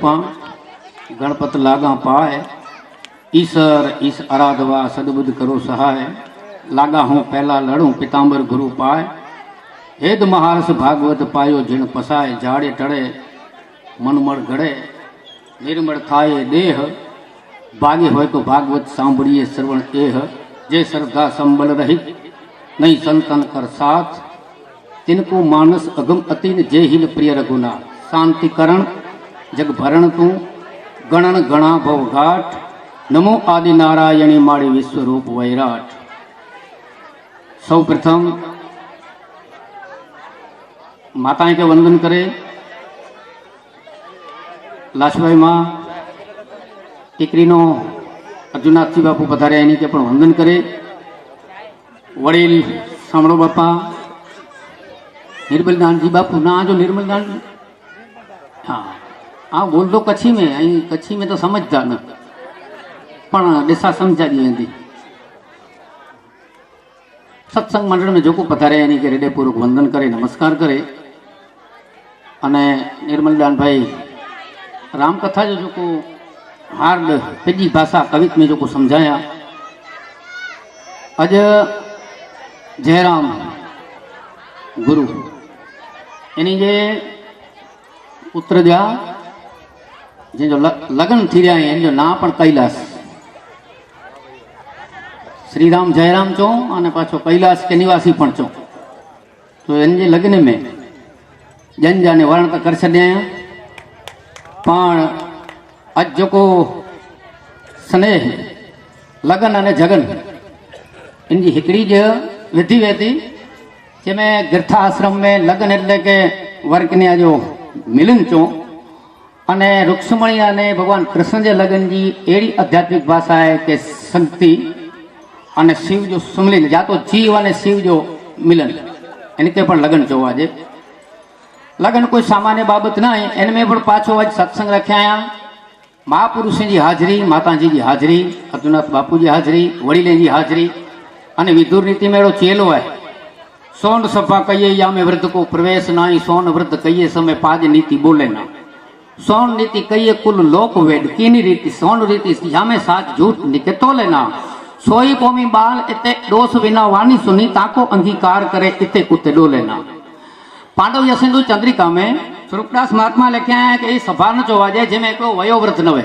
जपा गणपत लागा पाए ईसर ईस आराधवा सदबुद्ध करो सहाय लागा हूँ पहला लड़ूं पितांबर गुरु पाए हेद महारस भागवत पायो जिण पसाए जाड़े टड़े मनमड़ गड़े निर्मळ थाये देह भागे होय तो भागवत सांभळीए श्रवण एह जे श्रद्धा संबल रहित नहीं संतन कर साथ तिनको मानस अगम अतीन जय हिल प्रिय रघुनाथ शांतिकरण जग भरण तू गणन गणा भव घाट नमो आदि नारायणी माड़ी विश्वरूप वैराट। सौ प्रथम माताएं के वंदन करे लाशभाई माँ टीकरीनो अर्जुनाथजी बापू पधार्या एनी के पण वंदन करे वडील सामड़ो बापा निर्मलदान जी बापू ना जो निर्मलदान हाँ हाँ बोल दो कच्छी में अँ कच्छी में तो समझता न पण दिशा समझा दी थी सत्संग मंडल में जो को पधारे यानी के हृदयपूर्वक वंदन करे नमस्कार करे अने निर्मलदान भाई रामकथा जो को हार्ड पेजी भाषा कवित में जो को समझाया अज जयराम गुरु एनी जे पुत्र जा जो लग्न थी रहा है जो ना पण कैलास श्रीराम जयराम चो अने पाछो कैलास के निवासी पण चो तो इन जे लग्न में जन जाने वर्ण तो कर छॾिया पण अज जो को स्नेह लगन अने जगन इन जी हिकड़ी ज विधि वेती जंहिंमें गिरथा आश्रम में लगन एटले के वर कन्या जो मिलन चो अने रुक्ष्मणी अने भगवान कृष्ण जे लगन जी एड़ी आध्यात्मिक भाषा है कि शक्ति अने शिव जो सुमलिन या तो जीव अने शिव जो मिलन इनके पण लगन चोवा जे लगन कोई सामान्य बाबत ना है इनमें पण पाछो आज सत्संग रख्या महापुरुषों की हाजरी माताजी की हाजरी अर्जुनाथ बापू की हाजरी वडीले की हाजरी अने विदुर नीति में एड़ो चेलो है सोन सफा कहिए या में वृद्ध को प्रवेश नाई सोन वृद्ध कहिए समय पाज नीति बोले ना सोन नीति कहिए कुल लोक वेद कीनी रीति सोन रीति जामे साथ झूठ निकतो लेना सोई कोमी बाल इते दोष विना वाणी सुनी ताको अंगीकार करे इते कुते डोलेना। पांडव यसिंधु चंद्रिका में स्वरूपदास महात्मा लिखा है कि सभा न चोवाजे जिमें एक वयो वृद्ध न वे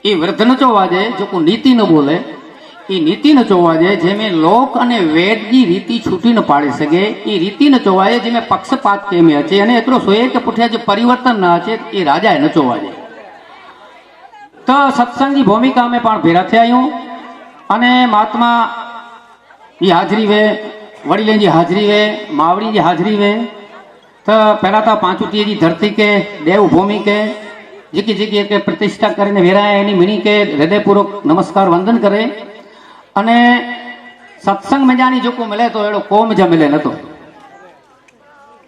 ये वृद्ध न चोवाजे जो को नीति न बोले ये नीति न चोवाजे जेमें लोक अने वेद की रीति छूटी न पाड़ी सके ये रीति न चोवाजे जेमें पक्षपात के में अचे अने एतरो सोए के पुठिया जो परिवर्तन न अचे ये राजा न चोवाजे। तो सत्संग की भूमिका में पण भेरा थया आयूं अने महात्मा की हाजरी वे वडीले की हाजरी वे मावड़ी की हाजरी वे तो पहला तो पांचुटी की धरती के देव भूमि के जिकी जिकी के प्रतिष्ठा करीने वेराया एनी मिणी के हृदयपूर्वक नमस्कार वंदन करे अने सत्संग में जानी जो को मिले तो एड़ो कोम ज मिले न तो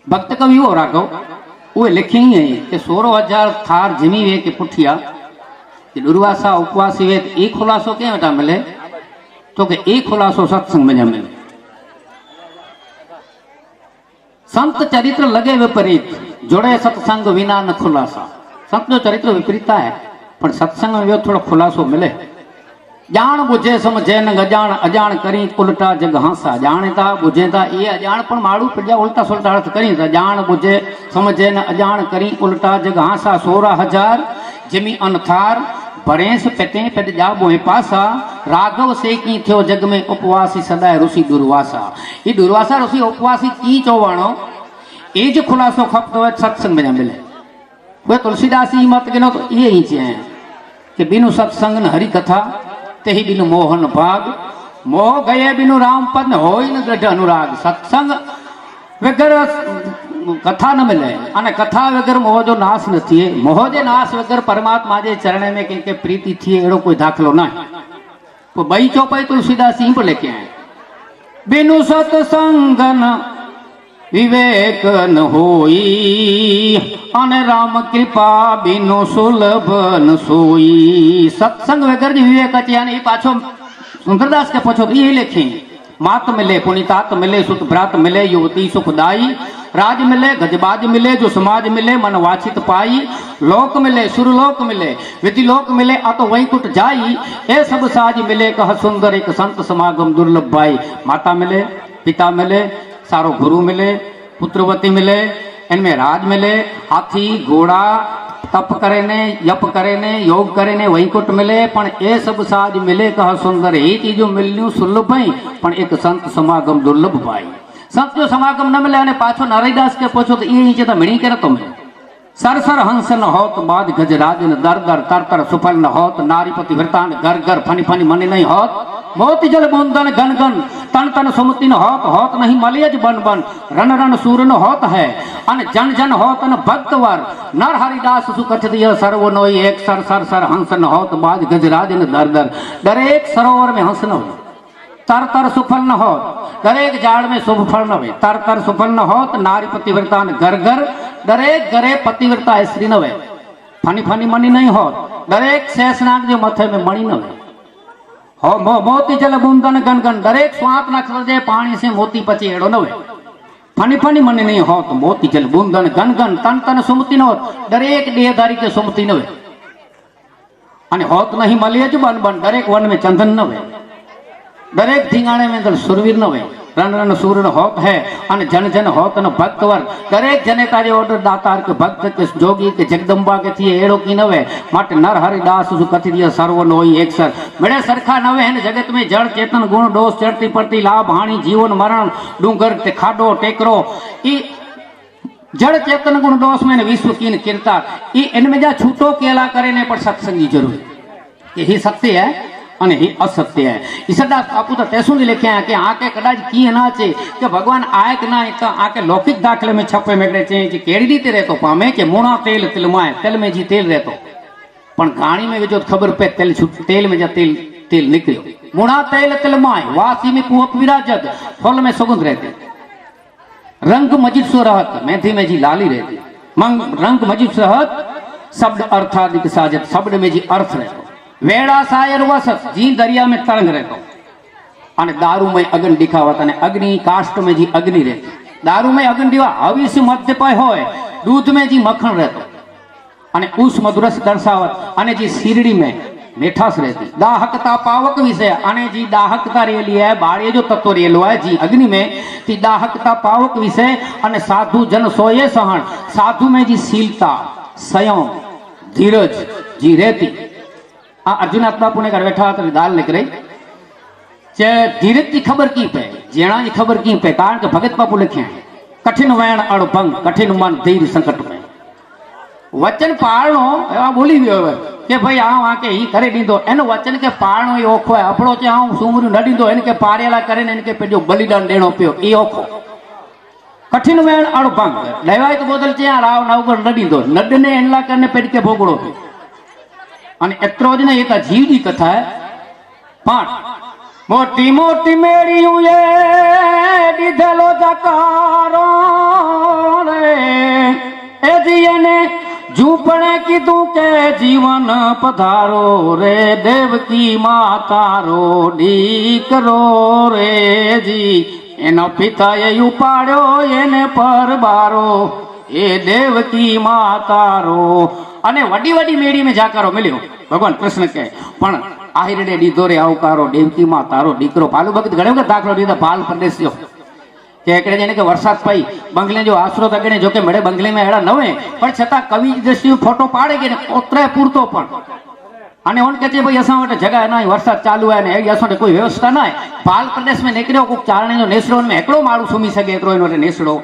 भक्त कवि वो राघव वो लिखी है कि 16,000 थार जिमी वे के पुठिया कि दुर्वासा उपवासी वे एक खुलासो के वटा मिले तो कि एक खुलासो सत्संग में मिले संत चरित्र लगे विपरीत जोड़े सत्संग विना न खुलासा संत जो चरित्र विपरीता है पर सत्संग में वो थोड़ा खुलासो मिले जान बुझे समझे न अजान अजान करी उल्टा जग हासा जाणता बुझेता ये अजान पण माड़ू प्रजा उल्टा सुल्टा अर्थ करी था जान बुझे समझे न अजान करी उल्टा जग हासा 16,000 जिमी अनथार भरेस पेटे पेट जा बोए पासा राघव से की थियो जग में उपवासी सदाय ऋषि दुर्वासा ये दुर्वासा ऋषि उपवासी की चोवाणो ए जो खुलासो खपतो है सत्संग में मिले वे तुलसीदास जी मत गिनो तो ये ही है कि बिनु सत्संग न हरि कथा ते ही बिनु मोहन भाग मोह गए बिनु राम पद होई न दृढ़ अनुराग सत्संग वगर कथा न मिले अने कथा वगर मोह जो नाश न थिए मोह जे नाश वगर परमात्मा जे चरण में के प्रीति थिए एड़ो कोई दाखलो ना तो बई चौपाई तुलसीदास जी पर लेके आए बिनु सत्संग न विवेक न होई अने राम कृपा बिनु सुलभ न सोई सत्संग वगर जी विवेक अचे यानी पाछो सुंदरदास के पूछो ये लिखी मात मिले पुनितात मिले सुत भ्रात मिले युवती सुखदाई राज मिले गजबाज मिले जो समाज मिले मन वाचित पाई लोक मिले सुरलोक मिले विधि लोक मिले आ तो वैकुंठ जाई ए सब साज मिले कह सुंदर एक संत समागम दुर्लभ भाई। माता मिले पिता मिले सारो गुरु मिले पुत्रवती मिले इनमें राज मिले हाथी घोड़ा तप करे ने यप करे ने योग करे ने वैकुंठ मिले पण ए सब साज मिले कह सुंदर ही चीजों मिलनी सुलभ भाई पण एक संत समागम दुर्लभ भाई। संत जो समागम न मिले अने पाछो नारायणदास के पूछो तो ये नीचे तो मिणी करे तो मिले सर सर हंस न होत बाद गजराज न दर दर तर तर सुफल न होत नारीपति वृतान घर घर फनी फनी मनी नहीं होत मोती जल बूंदन गन गन तन तन सुमति न होत होत नहीं मलियज बन बन रन रन सूर न होत है अन जन जन होत न भक्तवर नर हरिदास सुकथ दिय सर्व नोई एक सर सर सर हंस न होत बाद गजराज न दर दर दरेक सरोवर में हंस न हो तर तर सुफल न होत दरेक जाड़ में शुभ फल न वे तर तर सुफल न होत नारी पतिव्रता घर घर दरेक घरे पतिव्रता स्त्री न वे फनी फनी मनी नहीं होत दरेक शेषनाग जो मथे में मणि न वे हो मोती जल बूंदन गन गन दरेक स्वाप न जे पानी से मोती पची एड़ो न वे फनी फनी मनी नहीं होत मोती जल बूंदन गन गन तन तन सुमति न होत दरेक देहधारी के सुमति न वे अने होत नहीं मलियज बन बन दरेक वन में चंदन न वे दरेक धींगाणे में अंदर सुरवीर न वे रन रन सूर न होत है अन जन जन होत न भक्तवर दरेक जने तारे ऑर्डर दातार के भक्त के जोगी के जगदम्बा के थी एड़ो की नवे मट नर हरिदास सु कथि दिया सर्व नोई एक सर बड़े सरखा नवे है जगत में जड़ चेतन गुण दोष चढ़ती पड़ती लाभ हानि जीवन मरण डूंगर ते खाडो टेकरो ई जड़ चेतन गुण दोष में विश्व कीन कीर्ता ई इनमें जा छूटो केला करे ने पर सत्संगी जरूर यही सत्य है અને એ અસત્ય હે ઈસડા બાપુ તો તે સુધી લખ્યા કે આકે કદાચ કી ના છે કે ભગવાન આય કે ના તો આકે લૌકિક દાખલે में छपे मेगड़े છે કે કેડી રીતે રહેતો પામે કે મોણા તેલ तिलमाय तेल में जी तेल रहतो पण घाणी में जो खबर पे तेल छूट तेल में जा तेल तेल निकलो मोणा तेल तिलमाय वासी में कुहक विराजत फल में सुगंध रहती रंग मजिद सो रहत मेथी में जी लाली रहती मंग रंग मजिद सो रहत शब्द अर्थादिक साजत शब्द में जी अर्थ रहतो वेड़ा सायर वसत जी दरिया में तरंग रहतो अने दारू में अग्नि दिखावत अने अग्नि काष्ट में जी अग्नि रहती दारू में अग्नि दिवा हविष मद्यपाय होय दूध में जी मक्खन रहतो अने उस मधुरस दर्शावत अने जी सीरड़ी में मीठास रहती दाहकता पावक विषय अने जी दाहकता रेली है बाड़े जो तत्व रेलो है जी अग्नि में ती दाहकता पावक विषय अने साधु जन सोये सहन साधु में जी शीलता संयम धीरज जी रहती अर्जुनाथ बापू ने घर बैठा तो दाल निकले धीरज की खबर की पे जेणा की खबर की पे कारण के भगत बापू लिखे कठिन वैण अड़ भंग कठिन मन धीर संकट में वचन पाळनो एवा बोली गयो के भाई आ के ही करे दींदो एनो वचन के पाळनो ई ओखो है अपड़ो चे आ सुमरू न दींदो इनके पारेला करे ने इनके पेजो बलिदान देनो पियो ई ओखो कठिन वैण अड़ भंग लेवाय तो बोतल चे आ राव ना ऊपर न दींदो नडने एनला करने पेट के भोगड़ो અને એટલો જ નહીં તો જીવની કથા હે પણ મોટી મોટી મેળીયું એ દીધેલો જકારો રે એ જીને ઝૂંપણે કીધું કે જીવન પધારો રે દેવકી માતારો દીકરો રે જી એનો પિતાએ ઉપાડ્યો એને પરબારો એ દેવકી માતારો અને વડી વડી મેળી में જાકારો મળ્યો ભગવાન કૃષ્ણ કહે પણ આહિરડે દીધો રે આવકારો દેવકી માં તારો દીકરો પાલુ ભગત ઘણો કે દાખલો દીધો પાલ પ્રદેશિયો કે એકડે જેને કે વરસાદ પઈ બંગલે જો આશરો તગને જો કે મળે બંગલે में એડા નવે પણ છતાં કવિ દ્રશ્ય ફોટો પાડે કે ઓતરે પૂરતો પણ અને ઓન કે છે ભાઈ અસા માટે જગા ના વરસાદ ચાલુ હે ને એ અસા કોઈ વ્યવસ્થા ના પાલ પ્રદેશ में નીકળ્યો કોક ચારણે નો નેસડો में એકડો માળું સુમી શકે એકડો એનો નેસડો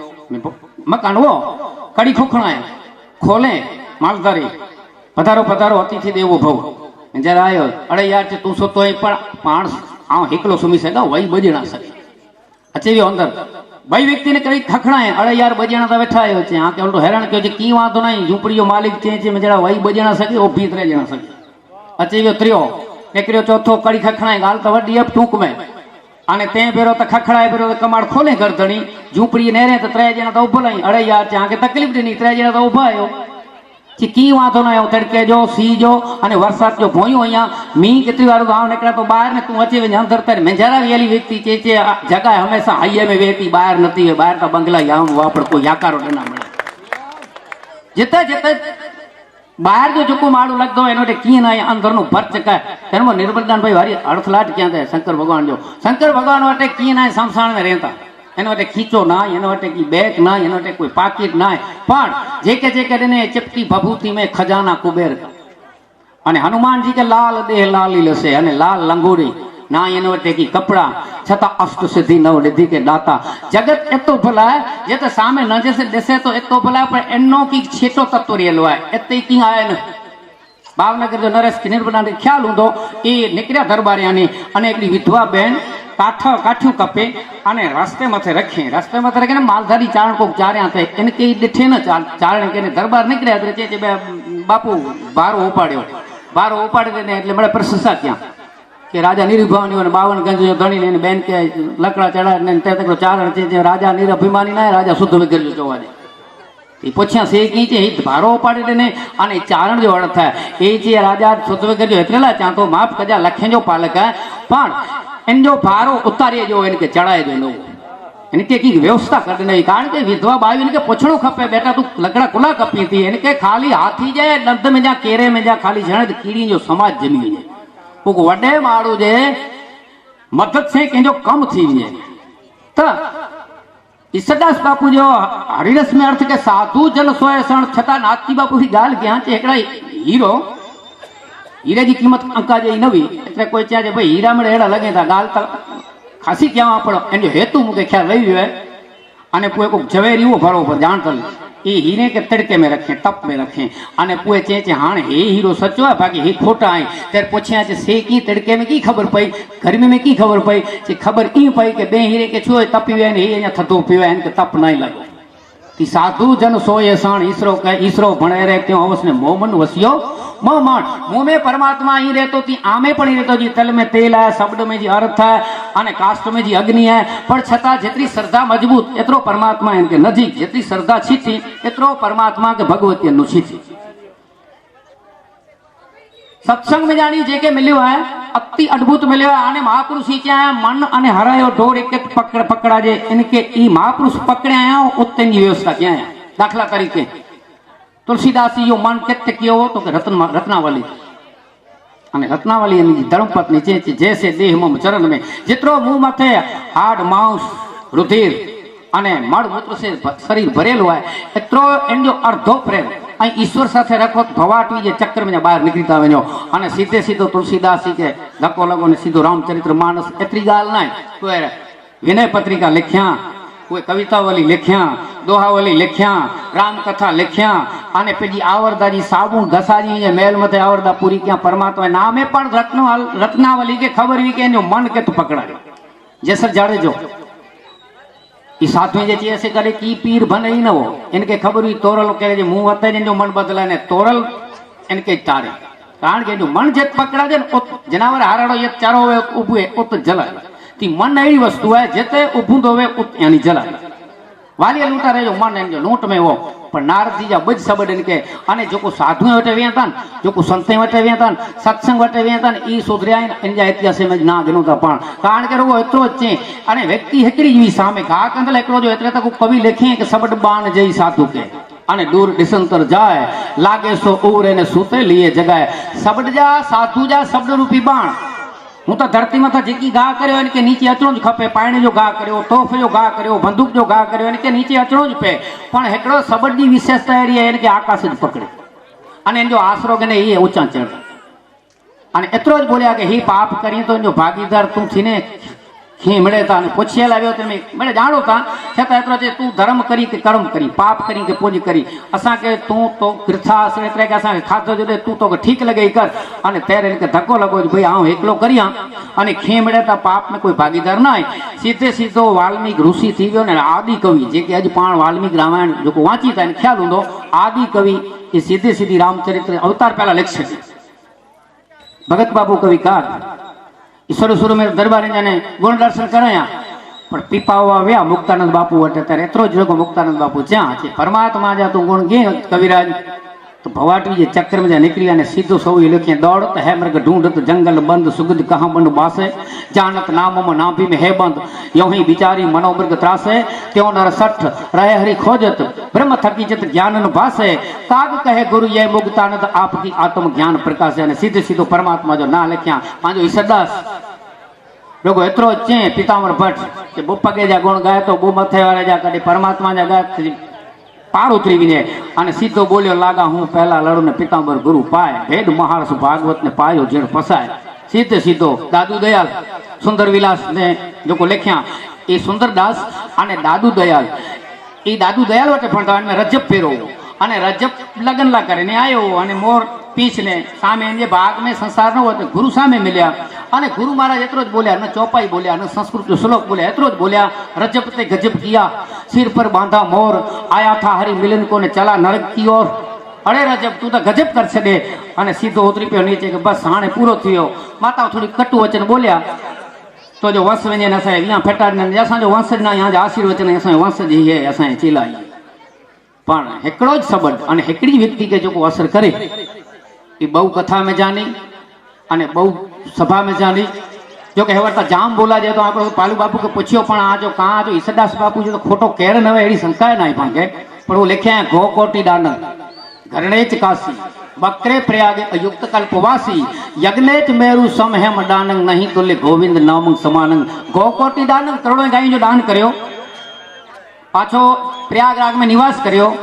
મકાન वो कड़ी खोखणाए खोले मालधारी पधारो पधारो अतिथि देवो भव जरा आयो अरे यार तू सो तो पाण आ एकलो सुमी सके वही बजना सके अच्छे अंदर भाई व्यक्ति ने कई खखणाए अरे यार बजना तो बैठा आयो छे आ के उल्टो हैरान क्यों की वातो नहीं झूपड़ीओ मालिक छे में जरा वही बजना सके ओ भी तरह जना सके अच्छे त्रियो एकड़ो चौथो कड़ी खखणाए गाल तो वडी अब टूक में आने ते फेरो तो खखड़ाए फेरो तो कमाड़ खोले गर्दनी झूपड़ी नेरे तो त्रै जना तो उभो लाई अरे यार चा के तकलीफ नहीं त्रै जना तो उभा आयो ची की वातो ना तड़के जो सी जो अने वरसाद जो भोयो अहिया मी केतरी वारो गांव निकला तो बाहर ने तू अचे वे अंदर तर मेजरा वेली व्यक्ति चेचे जगह हमेशा हाईवे में वेती बाहर नती है बाहर तो बंगला याम वापड़ कोई याकारो ना मिले जिते जिते બહાર જો ચોખ્ખું માળું લખતો હોય એનો કી ના અંદરનું ભર ચકાય એમાં નિર્મલદાનભાઈ વારી અડથલાટ ક્યાં થાય શંકર ભગવાન જો શંકર ભગવાન માટે કી ના સમસાણ રહેતા એનો માટે ખીચો ના એનો માટે કી બેગ ના એનો માટે કોઈ પાકીટ ના પણ જે કરીને ચપટી ભભૂતિ મેં ખજાના કુબેર અને હનુમાનજી કે લાલ દેહ લાલી લસે અને લાલ લંગોડી ના એનો માટે કી કપડા છતાં અષ્ટ સિદ્ધિ નવ નિધિ કે દાતા જગત એતો ભલા જે તો સામે ન જશે દેશે તો એતો ભલા પણ એનો કી છેટો તત્વ રહેલો હોય એતે કી આય ને ભાવનગર જો નરેશ કે નિર્બનાને ખ્યાલ ઊંધો એ નીકળ્યા દરબારિયાની અને એકડી વિધવા બેન કાઠ્યું કપે અને રસ્તે માથે રાખીને માલધારી ચારણ કોક ચાર્યા થાય એને કઈ દીઠે ને ચારણે કે દરબાર નીકળ્યા એટલે બે બાપુ ભારો ઉપાડ્યો ને એટલે મળે પ્રશંસા ક્યાં કે રાજા નિરભવાની અને 52 ગંજ ધણી લઈને બેન કે લકડા ચડાવીને ચારણ છે રાજા નિરભિમાની ના રાજા શુદ્ધ વિગર્યો જોવા દે એ પૂછ્યા છે કી છે એ ભારો ઉપાડી ને અને ચારણ જો અર્થ થાય એ જે રાજા શુદ્ધ વિગર્યો એટલેલા ત્યાં તો માફ કજા લખે જો પાલક પણ એન જો ભારો ઉતારી જો એને કે ચડાય જો નવું એને કે કઈ વ્યવસ્થા કરી નહીં કારણ કે વિધવા બાવી કે પૂછડું ખપે બેટા તું લકડા કુલા કપી હતી એને કે ખાલી હાથી જાય દર્દ में जा केरे में जा खाली जण कीड़ी जो समाज जमी वञे पोइ वॾे माण्हू जे मदद से कंहिंजो कम थी वञे त ईसदास बापू जो हरिरस में अर्थ के साधु जन सोए सण छता नाथजी बापू की गाल कयां चे हिकिड़ा हीरो हीरे की कीमत अंका जे नवी એટલે કોઈ ચાજે ભાઈ હીરા મળે એડા લગે તા ગાલ તા ખાસી કહેવા પણ એનો હેતુ મુકે ખ્યાલ લઈ હોય અને કોઈ કોક ઝવેરી वो भरो पर जान कर ये हीरे के तड़के में रखे तप में रखे आने पुए चे हाँ हे हीरो सचो है बाकी हे खोटा है तेरे पूछे से की तड़के में की खबर पई गर्मी में की खबर पई खबर ई पई के बे हीरे के छुए तपी वे हे थतो पीवे के तप नहीं लगो कि साधु जन सोए साण ईसरो भणे रे त्यो अवश्य मोमन वसियो मोमन मुंह में परमात्मा ही रहतो थी आमे पण ही रहतो जी तल में तेल है शब्द में जी अर्थ है અને કાષ્ટ में जी अग्नि है पर छता जेतरी श्रद्धा मजबूत एतरो परमात्मा इनके नजीक जेतरी श्रद्धा छीती एतरो परमात्मा के भगवती नु छीती सत्संग में जानी जे के मिल्यो है अति अद्भुत मिल्यो है आने महापुरुष ही क्या है मन अने हरायो ढोर एक पकड़ा जे इनके ई महापुरुष पकड़े आया उत्ते की व्यवस्था क्या है दाखला तरीके तुलसीदास यो मन कित कियो तो के रत्नावली અને રત્નાવલી એની ધર્મપત્ની છે જૈસે દેહ મમ ચરણ में જેટલો મુંહ માથે હાડ માંસ રુધિર અને મળ મૂત્ર से શરીર ભરેલું હોય એટલો એનો અર્ધો પ્રેમ અહીં ઈશ્વર સાથે રાખો ભવાટવી જે ચક્ર में બહાર નીકળતા વેજો અને સીધે સીધો તુલસીદાસ કે ધક્કો લગો ને સીધો રામચરિત્ર માનસ એટલી ગાલ ના કોઈ વિનય પત્રિકા લખ્યા कोई कवितावली लिख्या दोहावली लिख्या राम कथा लिख्या आने पेजी आवरदा जी साबुन घसाजी जे मेल मथे आवरदा पूरी क्या परमात्मा नामे पण रत्नावली के खबर भी के मन के तो पकड़ा जैसे जाड़े जो ई साधु जे ऐसे करे की पीर बने ही न हो इनके खबर हुई तोरल के मुंह वते जो मन बदला ने तोरल इनके तारे कारण के जो मन जे पकड़ा दे जनावर हाराड़ो ये चारो उभे उत जला ती मन एड़ी वस्तु है जेते उभूं दोवे यानी जला वाली लूटा रे जो मन एन जो लूट में वो पर नारद जी जा बज सबड इनके अने जो को साधु वटे वेता जो को संत वटे वेता सत्संग वटे वेता ई सुधरिया इन जा इतिहास में ना गनो ता पण कारण के वो एतरो चे अने व्यक्ति हेकड़ी जी सामे गा कंदल एकड़ो जो एतरे तक कवि लिखे के सबड बाण जई साधु के अने दूर दिसंतर जाए लागे सो उरे ने सूते लिए जगाए सबड जा साधु जा शब्द रूपी बाण हूँ तो धरती में जेकी गा करियो इनके नीचे अचणो ज खपे पाणी जो गा करियो तोफ जो गा करियो बंदूक जो गा करियो इनके नीचे अचणो ज पे पण हिकिड़ो सबड जी विशेषता अड़ी है इनके आकाश ज पकड़े अने इन जो आसरो के ये ऊंचा चढ़ अने एतरो ज बोलिया कि ही पाप करी तो इन जो भागीदार तू थी ने खी मिले था पूछे लाव्यो ते मैं जानो था छता एतरो जे तू धर्म करी के कर्म करी पाप करी के पूज करी असा के तू तो कृथास एतरे के असा खातो जो तू तो ठीक लगे कर अने तेरे इनके धक्को लगो भाई हां एकलो करिया अने खी मिले था पाप में कोई भागीदार ना सीधे सीधो वाल्मीकि ऋषि थी गयो ने आदि कवि जे के अज पाण वाल्मीकि रामायण जो वांची था ख्याल हुंदो आदि कवि ये सीधे सीधी रामचरित्र अवतार पहला लिख छे भगत बाबू कवि कार ईश्वर सुर में दरबार जाने गुण दर्शन कराया पर पीपावा व्या मुक्तानंद बापू वटे त्यारे एतरो ज मुक्तानंद बापू ज्यां छे परमात्मा जा तू गुण गे कविराज तो भवाटी जे चक्कर में जा निकली अने सीधो सौ लिखे दौड़त है मृग ढूंढत जंगल बंद सुगध कहाँ बंद बासे जानत नाम नाभि में है बंद यो ही बिचारी मनोमृग त्रासे त्यो नर सठ रहे हरि खोजत ब्रह्म थकी चित ज्ञान न भासे काग कहे गुरु ये मुक्तानंद आपकी आत्म ज्ञान प्रकाश है सीधे सीधो परमात्मा जो ना लिखिया पांचो ईश्वरदास लोग एतरो चे पीताम्बर भट्ट के बो पगे जा गुण गाय तो बो मथे वाले जा कदी परमात्मा जा गाय पार उतरी विने अने सीधो बोलियो लागा हूँ पहला लड़ू ने पीताम्बर गुरु पाए भेद महारस भागवत ने पायो जेड़ फसाए सीधे सीधो दादू दयाल सुंदर विलास ने जो को लिख्या ये सुंदर दास अने दादू दयाल ये दादू दयाल वटे भणता में रजब फेरो अने रजब लगन ला करीने आयो अने मोर पीछ ने सामे जे भाग में संसार न होते गुरु सामे मिल्या अने गुरु महाराज एतरो ज बोल्या न चौपाई बोल्या न संस्कृत जो श्लोक बोल्या एतरो ज बोल्या रजब ते गजब किया सिर पर बांधा मोर आया था हरि मिलन को ने चला नरक की ओर अरे रजब तू तो गजब कर छे अने सीधो उतरी पियो नीचे के बस हाणे पूरो थियो माता थोड़ी कटु वचन बोल्या तो जो वंश वञे न असांजे यहाँ फेटाड़ींदा असांजो वंशज ना यहाँ जा आशीर्वचन असांजो वंशज ही है असांजे चेला पण हिकिड़ो ज सबंध अने हिकिड़ी व्यक्ति के जो असर करे ये बहु कथा में जानी अने बहु सभा में जानी जो कि हेवरता जाम बोला जाए तो आप पालू बापू के पूछियो पण आ जो कहाँ जो ईश्वरदास बापू जो तो खोटो केर न एड़ी शंका है ना पण के पण वो लिखे हैं गो कोटि दानंद घरणेच काशी बकरे प्रयाग अयुक्त कल्पवासी यज्ञेच मेरु सम हेम दानंग नहीं तुल्य गोविंद नामंग समानंग गो कोटि दानंग करोड़ों गाय जो दान करियो पाछो प्रयागराज में निवास करियो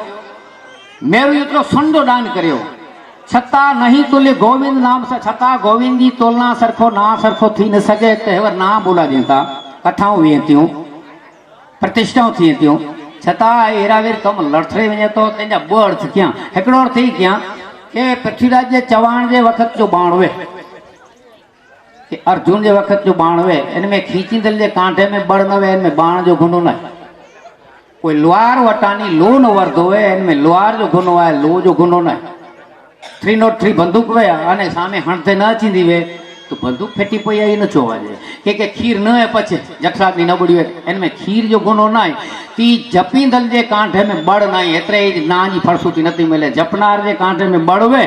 मेरु इतरो संडो दान करियो छता नहीं तुल्य गोविंद नाम से छता गोविंद की तोलना सरखो ना सरखो थी न सके तेवर ना बोला देता कथाओं वी थियूं प्रतिष्ठाओं थी थियूं छता हेरावेर कम लड़थड़े वञे तो तेजा बो अर्थ क्या हिकिड़ो अर्थ ही क्या के पृथ्वीराज जे चवाण जे वक़्त जो बाण हुए कि अर्जुन जे वक़्त जो बाण हुए इनमें खींचींदल जे कांठे में बड़ न हुए इनमें बाण जो गुनो न कोई लोहार वटानी लो न वरदो हुए इनमें लोहार जो गुनो है लो जो गुनो न 303 बंदूक वे आने सामे हणते न अचींदी वे तो बंदूक फेटी पई आई न चोवाजे के खीर न है पछे जठराग नी नबड़ी वे इनमें खीर जो गुनो ना ती जपींदल जे कांठे में बड़ ना एतरे ना जी फलसूती नती मिले जपनार जे कांठे में बड़ वे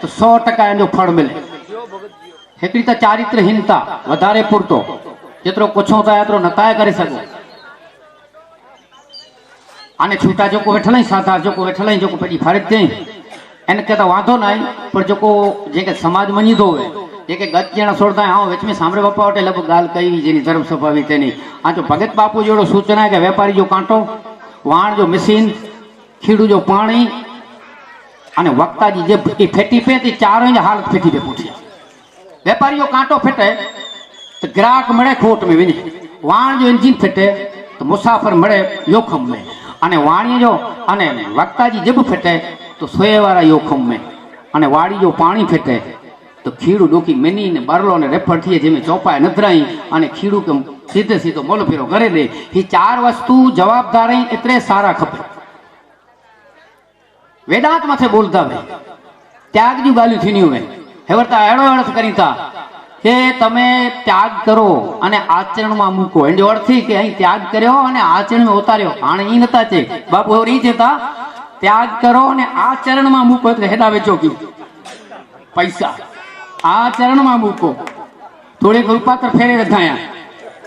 तो 100% जो फल मिले हिकड़ी तो चारित्रहीनता वधारे पुरतो जेतरो कुछो था एतरो नताए करे सको आने छूटा जो को वेठलाई साधा जो को वेठलाई जो को पेडी फरक दे इनके तो वांधो ना पर जो जेके समाज मनी दो है जेके गत जना छोड़ता है हाँ विच में सामरे बापा वटे लगभग गाल कही जेनी धर्म सभा हुई तेनी हाँ जो भगत बापू जोड़ो सूचना है कि व्यापारी जो कांटो वाण जो मशीन खीड़ू जो पानी अने वक्ता जी जे फेटी पे थी चारों हालत फेटी पे पूछी व्यापारी जो कांटो फेटे तो ग्राहक मळे खोट में वञे वाण जो इंजिन फेटे तो मुसाफिर मळे जोखम में अने वाणी जो अने वक्ता जी जिब फेटे तो सोए वाला जोखम में अने वाड़ी जो पानी फेटे तो खीड़ू डोकी मिनी ने बरलो ने रेफर थी जेमें चौपाए नधराई अने खीड़ू के सीधे सीधो मोल फेरो करे दे ये 4 वस्तु जवाबदार एतरे सारा खपे वेदांत मथे बोलता वे त्याग जी गाल्यू थी हुए हेवरता एड़ो अर्थ करी था के तमे त्याग करो अने आचरण में मूको एनो अर्थ थी के अहीं त्याग कर्यो अने आचरण में उतार्यो हाणे ई नता चे बापू एवरी चेता त्याग करो ने आचरण में मूको तो हेडा वेचो की पैसा आचरण में मूको थोड़े रुपा तो फेरे रखाया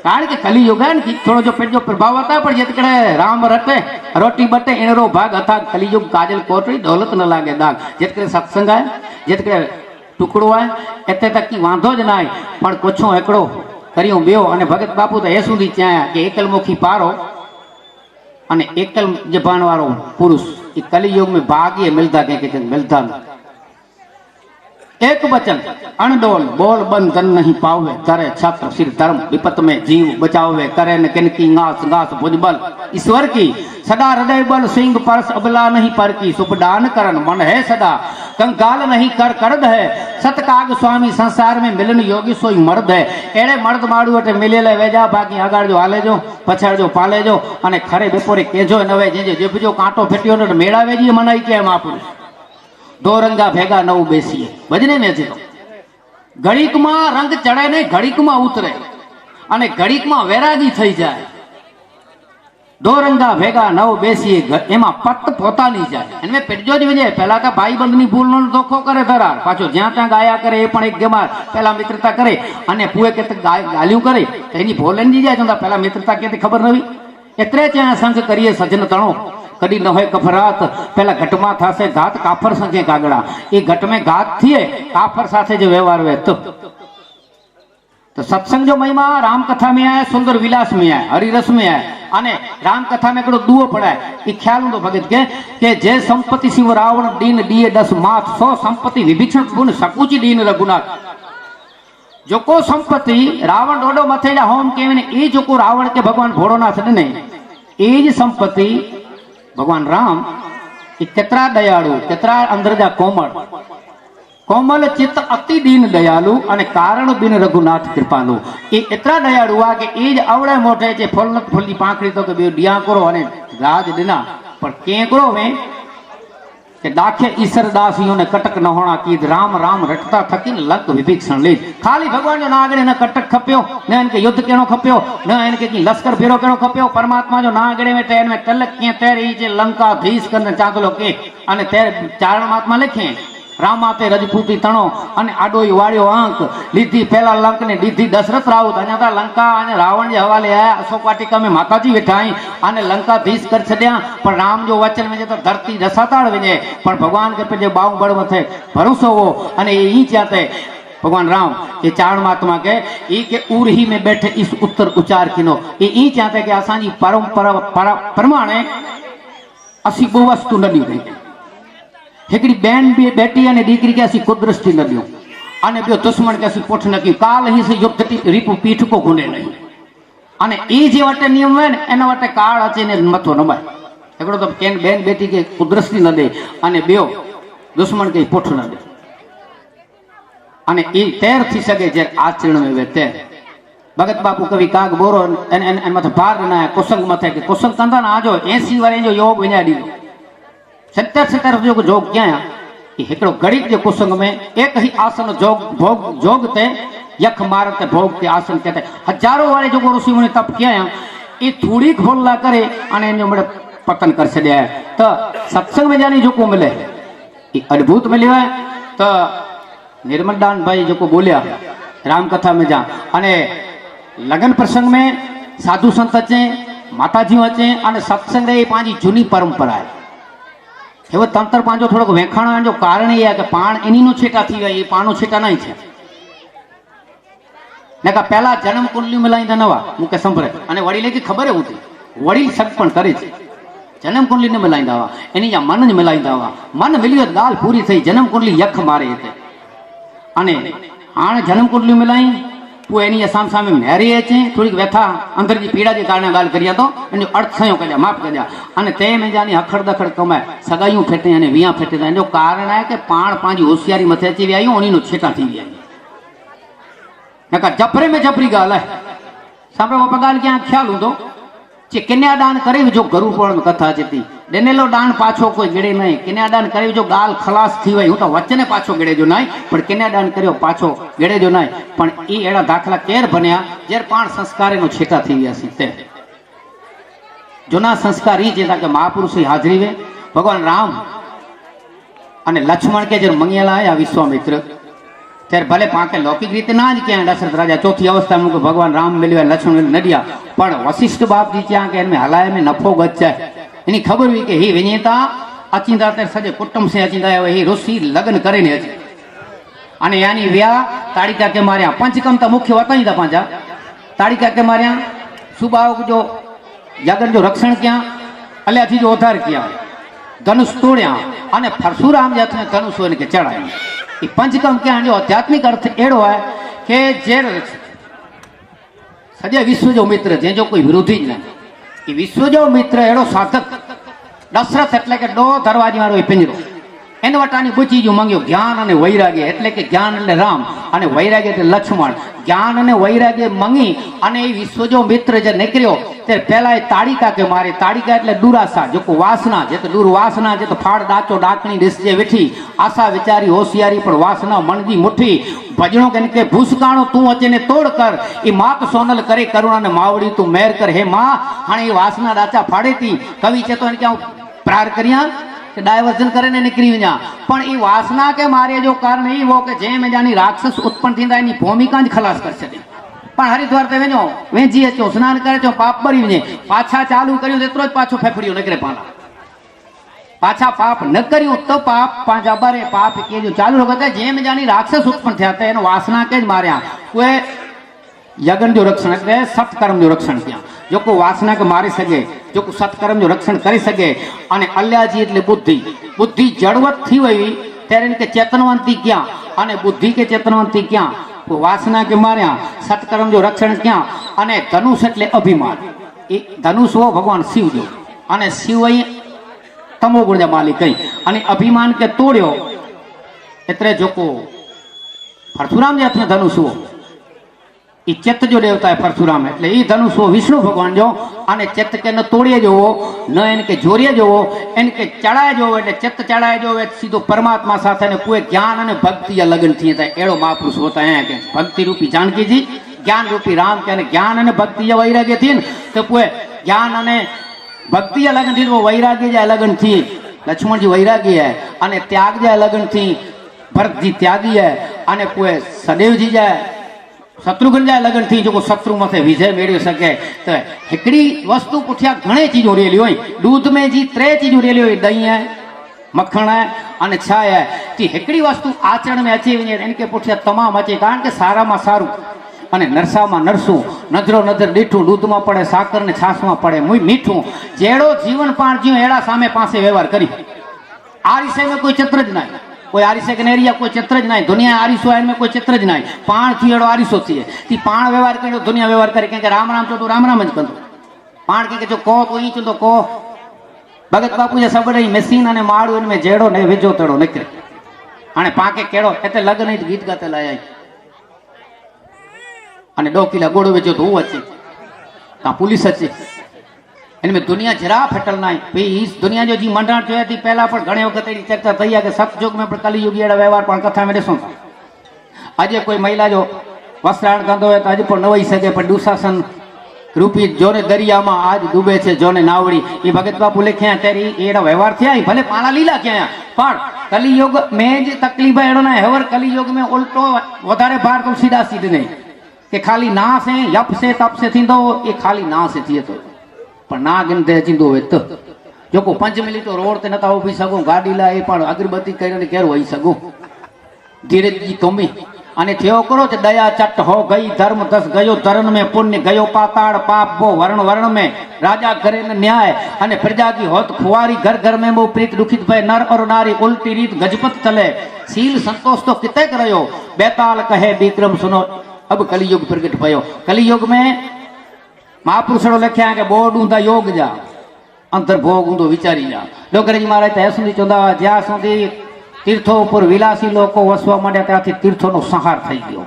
कारण के कली युग है कि थोड़ो जो पेट जो प्रभाव होता है पर जितकड़े राम रटे रोटी बटे इनरो भाग अथा कली युग काजल कोटरी दौलत न लागे दाग जितकड़े सत्संग है जितकड़े टुकड़ो है एते तक की वांधो ज ना पण कुछो एकड़ो करियो बेओ अने भगत बापू तो ए सुधी चाया कि एकलमुखी पारो अने एकल जबान वालो पुरुष कलियुग में भाग्य मिलता के मिलता एक वचन अणडोल बोल बंधन नहीं पावे करे छत्र सिर धर्म विपत में जीव बचावे करे न किन की घास घास भुजबल ईश्वर की सदा हृदय बल सिंह परस अबला नहीं पर की सुपदान करन मन है सदा कंकाल नहीं कर करद है सतकाग स्वामी संसार में मिलन योगी सोई मर्द है एड़े मर्द माड़ू अटे मिलेले वेजा बाकी आगाड़ जो हाले जो पछाड़ जो पाले जो अने खरे बेपोरे केजो नवे जे जिभ जो कांटो फेटियो ने मेड़ावे जी मनाई के महापुरुष दो रंगा भेगा नव बेसीए भजने में थी तो घड़ीक में रंग चढ़े ने घड़ीक में उतरे अने घड़ीक में वैरागी थई जाए दो रंगा भेगा नव बेसीए एमा पत पोतानी जाए एने पेटजो ज वजे पहला तो भाई बंधनी भूल नो धोखो करे धरार पाछो ज्यां त्या गाया करे ए पण एक गेमार पहला मित्रता करे अने पुए के गालियों करे तो एनी भोलन जी जाए तो पहला मित्रता के खबर नवी एतरे त्या संग करिए सजन तणो कदी न होय कफरात पहला घटमा थासे घात काफर संगे कागड़ा ए घट में घात थिए काफर साथे जो व्यवहार वे तो सत्संग जो महिमा राम कथा में आया सुंदर विलास में आया हरिरस में आया अने राम कथा में एकड़ो दुओ पढ़ाय ई ख्याल तो भगत के जे संपत्ति शिव रावण दीन दिए 10 माथ 100 संपत्ति विभीषण गुण सकुची दीन रघुनाथ जो को संपत्ति रावण डोडो मथे जा होम केवे ने ई जो को रावण के भगवान भोळोनाथ ने ए ज संपत्ति भगवान राम ई केतरा दयाळु केतरा अंदर जा कोमल कोमल चित्त अति दीन दयालु अने कारण बिन रघुनाथ कृपालु ए एतरा दयालु आ के ए ज अवड़े मोटे जे फुलनत फुल्ली पाखड़ी तो के बे डिया करो अने राज दिना पर केकड़ो में के दाखे ईश्वर दासियों ने कटक न होना की राम राम रटता थकी लंक विभीषण ले खाली भगवान जो नागड़े न कटक खप्यो न इनके युद्ध केनो खप्यो न इनके की लश्कर फेरो केनो खप्यो परमात्मा जो नागड़े में तैर में तलक के तैरी जे लंका धीस करने चागलो के अने तैर चारण महात्मा लिखे रामाते रजपूती तणो अने आडोई वाड़ियो अंक लीधी पहला लंक ने लीधी दशरथ राउत अने ता लंका अने रावण जे हवाले आया अशोक वाटिका में माताजी वेठा आई अने लंका धीस कर छड्या पर राम जो वचन में तो धरती रसाताड़ वजे पर भगवान के पे बाऊ बड़ मथे भरोसो हो अने ई चाहते भगवान राम ये चारण महात्मा के ई के उरही में बैठे इस उत्तर उच्चार किनो ये ई चाहते कि असांजी परंपरा प्रमाणे असी बो वस्तु न दी हिकड़ी बेन भी बेटी अने दीकरी के असी कुदरती न दियो अने बियो दुश्मन के असी पुठ न की काल ही से युद्ध रीपु पीठ को गुने नहीं अने ई जे वटे नियम है एना वटे काल अचे ने मथो न बाय एकड़ो तो केन बेन बेटी के कुदरती न दे अने बियो दुश्मन के पुठ न दे अने ई तैर थी सके जे आचरण में वे तैर भगत बापू कवि काग बोरो एन मथे भार ना कुसंग मथे के कुसंग कंदा ना आजो 80 वारे जो योग विना दी 70 जो जोग क्या कि हिकड़ो गणित जो कुसंग में एक ही आसन जोग भोग जोग ते यख मारत भोग के आसन कहते हजारों वाले जो ऋषि मुनि तप किया ये थोड़ी खोलला करे अने इन मड़े पतन कर छड्या है तो सत्संग में जानी जो को मिले ये अद्भुत मिलियो है तो निर्मलदान भाई जो को बोलिया राम कथा में जा अने लगन प्रसंग में साधु संत अचे माताजी अचे अने सत्संग रे पांजी जूनी परंपरा है एवं तंत्र पांचो थोड़ो वेखाण जो कारण ये है कि पाण इनी नो छेटा थी गई ये पाणो छेटा नहीं थे ने का पहला जन्म कुंडली मिलाईंदा नवा मुके संभरे अने वडीले की खबर है होती वडील सगपण करे छे जन्म कुंडली ने मिलाईंदा वा एनी जा मन ने मिलाईंदा वा मन मिलियो गाल पूरी थई जन्म कुंडली यख मारे हिते अने हाणे जन्म कुंडली मिलाई पो एनी साम सामे मेरी अचे थोड़ी व्यथा अंदर की पीड़ा के कारण गाल करिया तो एनो अर्थ थयो कजा माफ कजा अने ते में जानी हखड़ दखड़ कमाए सगाईयूं फेटे अने विया फेटे एनो कारण है कि पाण पांजी होशियारी मथे अची वियायूं ओनी नो छेटा थी विया नका जपरे में जपरी गाल है सामने बापा गाल क्या ख्याल हुंदो जे कन्यादान करे जो गरुड़ पुराण में कथा अचे थी देनेलो दान पाछो कोई गिड़े नहीं कन्यादान करे जो गाल खलास थी वही हूँ तो वचने पाछो गिड़े जो नहीं पर कन्यादान करियो पाछो गिड़े जो नहीं पण ई एड़ा दाखला केर बन्या जेर पाण संस्कारे नो छेटा थी गया सीते जूना संस्कार ई जेता के महापुरुष की हाजरी वे भगवान राम अने लक्ष्मण के जर मंगेला आया विश्वामित्र त्यारे भले पाके लौकिक रीते ना ज क्या दशरथ राजा चौथी अवस्था में भगवान राम मिलिया लक्ष्मण नडिया पण वशिष्ठ बाप जी क्या के इनमें हलाए में नफो गच है इनी खबर हुई कि ही विजेता अचींदा ते सजे कुटुंब से अचींदा है ही ऋषि लगन करे ने अची अने यानी व्या ताड़िका के मारिया पंचकम तो मुख्य वता ही था पांचा ताड़िका के मारिया सुबाव जो जगन जो रक्षण किया अल्या थी जो उद्धार किया धनुष तोड़िया अने परशुराम जात ने धनुष इनके चढ़ाया ये पंचकम क्या जो आध्यात्मिक अर्थ एड़ो है कि जे सजे विश्व जो मित्र जे जो कोई विरोधी ज नहीं विश्व जो मित्र एड़ो साधक दशरथ एटले के दो दरवाजे वाळो पिंजरो એને વટાની પૂછી જો માંગ્યો જ્ઞાન અને વૈરાગ્ય, એટલે કે જ્ઞાન એટલે રામ અને વૈરાગ્ય એટલે લક્ષ્મણ. જ્ઞાન અને વૈરાગ્ય મંગી અને એ વિશ્વ જો મિત્ર જે નીકળ્યો તે પહેલા એ તાડિકા કે મારે, તાડિકા એટલે દુરાશા, જો કો વાસના, જે તો દૂર વાસના, જે તો ફાડ દાચો ડાકણી દેશજે વેઠી, આશા વિચારી હોશિયારી પણ વાસના મણજી મુઠ્ઠી, ભજણો કે ભૂસકાણો તું અચેને તોડ કર, એ માત સોનલ કરે કરુણા ને માવડી તું મેર કર હે માં. હાણે એ વાસના દાચા ફાડેતી કવિ છે તો એને ક્યાં પ્રાર કર્યા કે ડાયવર્ઝન કરીને નીકળી વञा, પણ એ વાસના કે મારે જો કારણ એ वो કે જેમ જાनी રાક્ષસ ઉત્પન્ન થींदा એની ભૂમિકા જ ખલાસ કરશે. પણ હરિદ્વાર તે વેñो વેજી અચો સ્નાન કરે છો પાપ ભરી વञे, પાછા ચાલુ કર્યું તેટલો જ પાછો ફેફડ્યો નીકળે પાલા. પાછા પાપ ન કર્યું તો પાપ પાંચા બારે પાપ કે જો ચાલુ રખતે જેમ જાनी રાક્ષસ ઉત્પન્ન થયા હતા એનો વાસના કે જ માર્યા. કોઈ યજ્ઞ જો રક્ષણ એટલે સત્કર્મ જો રક્ષણ ત્યાં, જો કોઈ વાસના કે મારી શકે, જો કોઈ સત્કર્મ જો રક્ષણ કરી શકે. અને અલ્યાજી એટલે બુદ્ધિ, બુદ્ધિ જડવત થી હોય ત્યારે કે ચેતનવંતી ક્યાં અને બુદ્ધિ કે ચેતનવંતી ક્યાં, વાસના કે માર્યા, સત્કર્મ જો રક્ષણ ક્યાં. અને ધનુષ એટલે અભિમાન, એ ધનુષ હો ભગવાન શિવ જો, અને શિવ તમો ગુણ માલિક કઈ, અને અભિમાન કે તોડ્યો એટલે જોકો પરશુરામ જે હાથમાં ધનુષ હો એ ચેત જો દેવતા है परशुराम, એટલે એ ધનુષ વિષ્ણુ ભગવાન જો, અને ચેત કે ન તોડીએ જોવો ન એને કે જોરીએ જોવો, એને કે ચડાય જોવો, એટલે ચેત ચડાય જોવો સીધો પરમાત્મા સાથે ને કોઈ જ્ઞાન અને ભક્તિ લગ્ન થી થાય એડો મહાપુરુષ હોતા હે કે ભક્તિ રૂપી જાનકીજી, જ્ઞાન રૂપી રામ કે જ્ઞાન અને ભક્તિ વૈરાગ્ય થી ને તો કોઈ જ્ઞાન અને ભક્તિ લગ્ન થી વૈરાગ્ય જાય લગ્ન થી લક્ષ્મણજી વૈરાગ્ય है, અને त्याग જાય લગ્ન થી ભરતજી ત્યાગી है, અને કોઈ સદેવજી જાય शत्रुघ्न जाए लगन थी जो शत्रु मथे विजय मेळवी सके. तो हिकड़ी वस्तु पुठिया घणे चीजों रेली होय, दूध में जी 3 चीजों रेली होय, दही है, मक्खण है અને છાય है. ती हिकड़ी वस्तु आचरण में अची वने इनके पुठिया तमाम अचे, कारण के सारा में सारू અને નરસામાં નરસું, નજરો નજર દીઠું, દૂધમાં પડે સાકર ને છાસમાં પડે મીઠું, જેડો જીવન પાણ જીવ એડા સામે પાસે વ્યવહાર કરી. આ વિષય में कोई चित्र ज नहीं, कोई आरिसे के नेरिया कोई चित्र ज नहीं, दुनिया आरिसो है में कोई चित्र ज नहीं, पाण थी एड़ो आरिसो थी, ती पाण व्यवहार करो दुनिया व्यवहार करे, के राम राम चो तो राम राम ज कंदो, पाण के जो को तो ई चो को. भगत बापू जे सब रही मशीन अने माळू में जेड़ो ने विजो तड़ो निकले, हाणे पाके केड़ो एते लग्न ही गीत गाते लाया अने 2 किला गोड़ो विजो तो हूँ अचे ता पुलिस अचे, इनमें दुनिया जरा फटल ना भाई. इस दुनिया जो जी मंडाण जो थी पहला पर घणे वक्त चर्चा थी है कि सतयुग में कलियुगी एड़ा व्यवहार पण कथा में ॾिसूं था. अजे कोई महिला जो वस्त्राण कंदो है तो अज पण न वही सके, पण दुशासन रूपी जोने दरिया में आज डूबे छे जोने नावड़ी, ये भगत बापू लिखे तेरी एड़ा व्यवहार थया भले पाला लीला क्या, पण कलियुग में ज तकलीफ एड़ो ना हेवर कलियुग में उल्टो वधारे भार तुलसीदास जी नहीं कि खाली ना से यप से तप से थींदो, ये खाली ना से थिए तो पण ना गिनते चींदो है तो जो को 5 मिनट तो रोड ते नता उभी सको, गाड़ी लाए पण अगरबत्ती करीने केर होई सको. धीरज जी कमी अने थयो करो तो दया चट हो गई, धर्म दस गयो धर्म में, पुण्य गयो पाताड़, पाप वो वर्ण वर्ण में, राजा करे न न्याय अने प्रजा की होत खुआरी, घर घर में वो प्रीत दुखित भय, नर और नारी उल्टी रीत गजपत चले, शील संतोष तो किते करयो, बेताल कहे विक्रम सुनो अब कलियुग प्रगट भयो. कलियुग में महापुरुषों लिखा है कि बोर्ड ऊंधा योग जा अंतर भोग ऊंधो विचारी जा. डोगरेजी महाराज त्या सुधी चौंदा ज्यां सुधी तीर्थों पर विलासी लोग वसवा मांड्या त्याथी तीर्थों संहार थई गयो.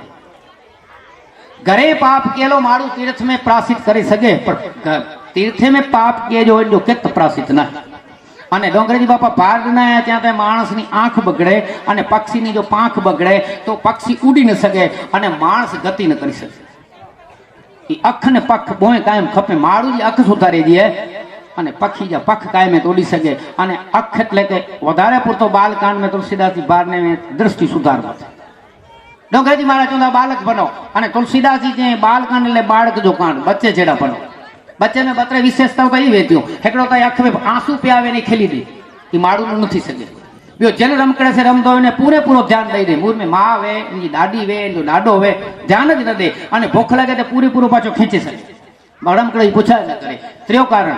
घरे पाप केलो मारू तीर्थ में प्रासित करी सके, पर तीर्थे में पाप के जो एटलो केत प्रासित ना. અને ડોંગરેજી બાપા ભાર ના ત્યાં ત્યાં માણસની આંખ બગડે અને પક્ષીની જો પાંખ બગડે તો પક્ષી ઉડી ન શકે અને માણસ ગતિ ન કરી શકે. એ અખ ને પખ બોય કાયમ ખપે, માળું જે અખ સુધારી દે અને પક્ષી જે પખ કાયમે તોડી શકે. અને અખ એટલે કે વધારે પૂરતો બાલકાંડ में तुलसीदास जी बार ने दृष्टि सुधारवा છે. ડોંગરેજી महाराज चौंदा बालक बनो અને तुलसीदास जी जे बालकांड એટલે बाळक जो कांड बच्चे जेड़ा बनो. बच्चे में 32 विशेषताओं कई वेतियों हेकड़ो तो अख में आंसू पियावे ने खेली दी, ये माड़ू नहीं सके. बो जल रमकड़े से रमदो ने पूरे पूरो ध्यान दई दे, मूर में माँ वे इनकी दादी वे इनको डाडो वे ध्यान ज न दे, अने भूख लगे तो पूरे पूरो पाछो खींची सके. रमकड़े पूछा न करे. त्रियो कारण